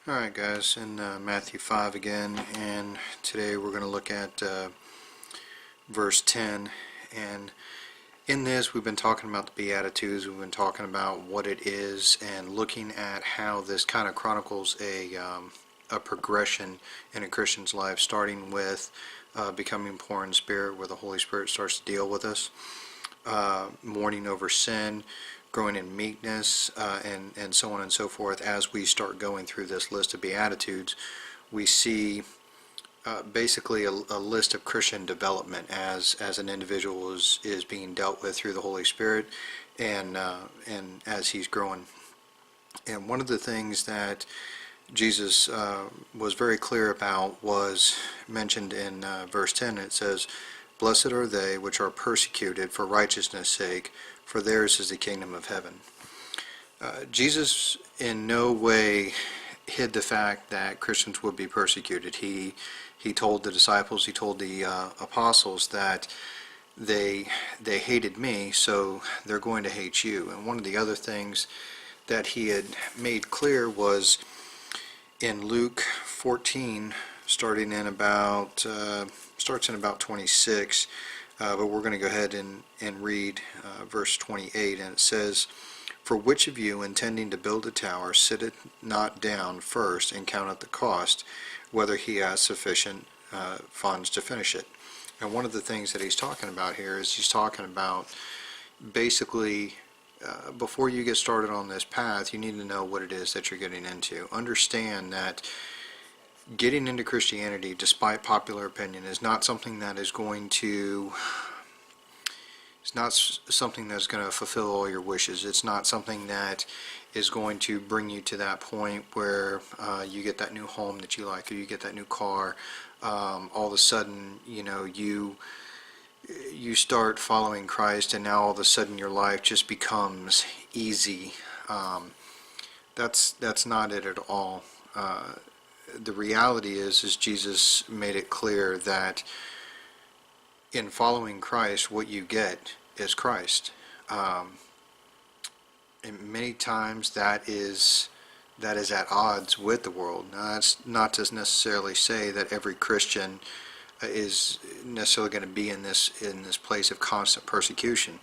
Alright guys, in Matthew 5 again, and today we're going to look at verse 10. And in this we've been talking about the Beatitudes, we've been talking about what it is, and looking at how this kind of chronicles a progression in a Christian's life, starting with becoming poor in spirit, where the Holy Spirit starts to deal with us, mourning over sin, growing in meekness, and so on and so forth. As we start going through this list of Beatitudes, we see basically a list of Christian development as an individual is being dealt with through the Holy Spirit, and as he's growing. And one of the things that Jesus was very clear about was mentioned in verse 10. It says, "Blessed are they which are persecuted for righteousness' sake, for theirs is the kingdom of heaven." Jesus in no way hid the fact that Christians would be persecuted. He told the disciples, he told the apostles that they hated me, so they're going to hate you. And one of the other things that he had made clear was in Luke 14, starts in about 26. But we're going to go ahead and read verse 28, and it says, "For which of you, intending to build a tower, sitteth not down first and counteth the cost, whether he has sufficient funds to finish it?" And one of the things that he's talking about here is he's talking about basically before you get started on this path, you need to know what it is that you're getting into. Understand that getting into Christianity, despite popular opinion, is not something that is going to fulfill all your wishes. It's not something that is going to bring you to that point where you get that new home that you like, or you get that new car. All of a sudden, you start following Christ, and now all of a sudden your life just becomes easy. That's not it at all. The reality is Jesus made it clear that in following Christ, what you get is Christ. And many times that is at odds with the world. Now, that's not to necessarily say that every Christian is necessarily going to be in this place of constant persecution,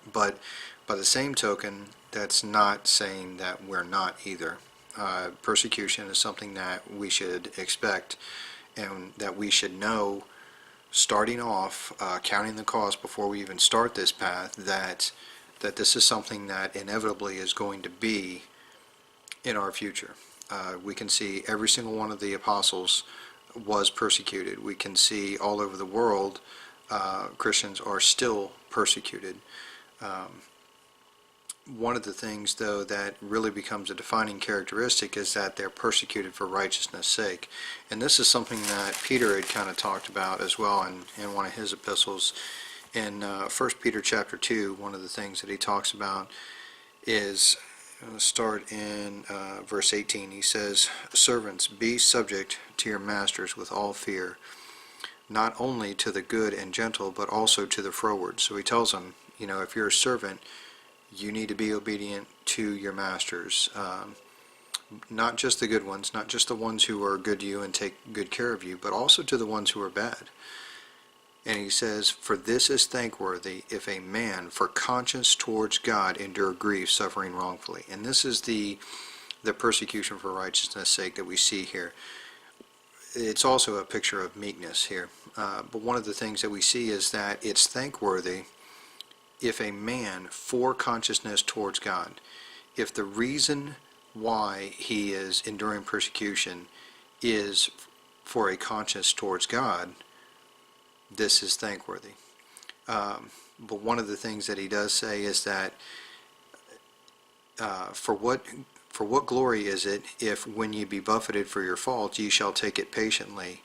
but by the same token, that's not saying that we're not either. Persecution is something that we should expect, and that we should know starting off, counting the cost before we even start this path, that this is something that inevitably is going to be in our future. We can see every single one of the apostles was persecuted. We can see all over the world Christians are still persecuted. One of the things, though, that really becomes a defining characteristic is that they're persecuted for righteousness' sake. And this is something that Peter had kind of talked about as well in one of his epistles. In 1 Peter chapter 2, one of the things that he talks about is, start in verse 18. He says, "Servants, be subject to your masters with all fear, not only to the good and gentle, but also to the froward." So he tells them, if you're a servant, you need to be obedient to your masters, not just the good ones, not just the ones who are good to you and take good care of you, but also to the ones who are bad. And he says, "For this is thankworthy, if a man for conscience towards God endure grief, suffering wrongfully." And this is the persecution for righteousness' sake that we see here. It's also a picture of meekness here. But one of the things that we see is that it's thankworthy if a man for consciousness towards God, if the reason why he is enduring persecution is for a conscience towards God, this is thankworthy. But one of the things that he does say is that for what glory is it if when ye be buffeted for your fault ye shall take it patiently?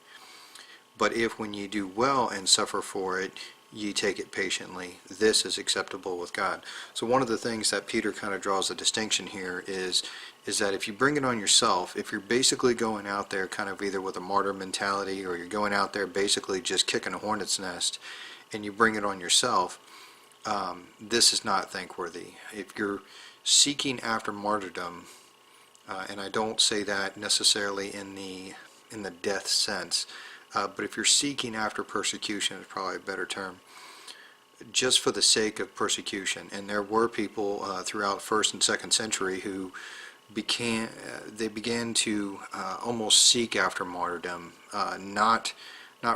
But if when ye do well and suffer for it, ye take it patiently, this is acceptable with God. So one of the things that Peter kind of draws a distinction here is that if you bring it on yourself, if you're basically going out there kind of either with a martyr mentality, or you're going out there basically just kicking a hornet's nest, and you bring it on yourself, this is not thankworthy. If you're seeking after martyrdom, And I don't say that necessarily in the death sense, but if you're seeking after persecution is probably a better term, just for the sake of persecution. And there were people throughout first and second century who began to almost seek after martyrdom, not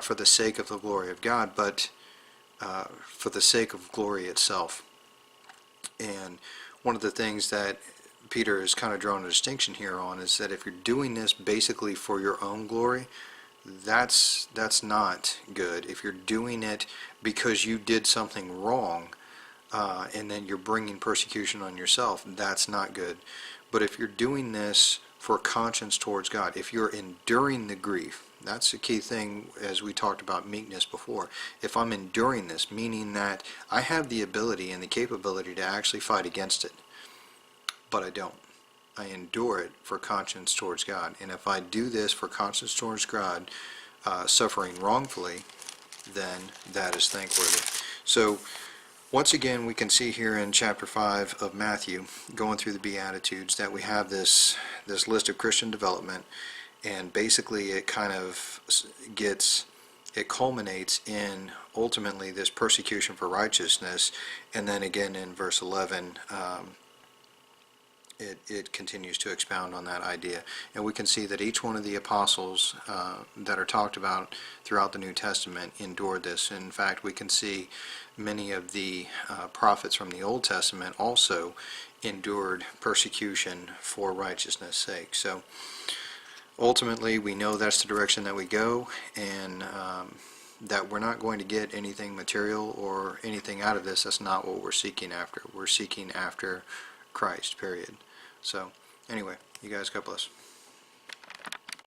for the sake of the glory of God, but for the sake of glory itself. And one of the things that Peter has kind of drawn a distinction here on is that if you're doing this basically for your own glory, that's not good. If you're doing it because you did something wrong, and then you're bringing persecution on yourself, that's not good. But if you're doing this for conscience towards God, if you're enduring the grief, that's the key thing, as we talked about meekness before. If I'm enduring this, meaning that I have the ability and the capability to actually fight against it, but I don't. I endure it for conscience towards God. And if I do this for conscience towards God, suffering wrongfully, then that is thankworthy. So once again, we can see here in chapter 5 of Matthew, going through the Beatitudes, that we have this list of Christian development, and basically it kind of it culminates in ultimately this persecution for righteousness, and then again in verse 11, it continues to expound on that idea. And we can see that each one of the apostles that are talked about throughout the New Testament endured this. In fact, we can see many of the prophets from the Old Testament also endured persecution for righteousness' sake. So ultimately, we know that's the direction that we go, and that we're not going to get anything material or anything out of this. That's not what we're seeking after. We're seeking after Christ, period. So anyway, you guys, God bless.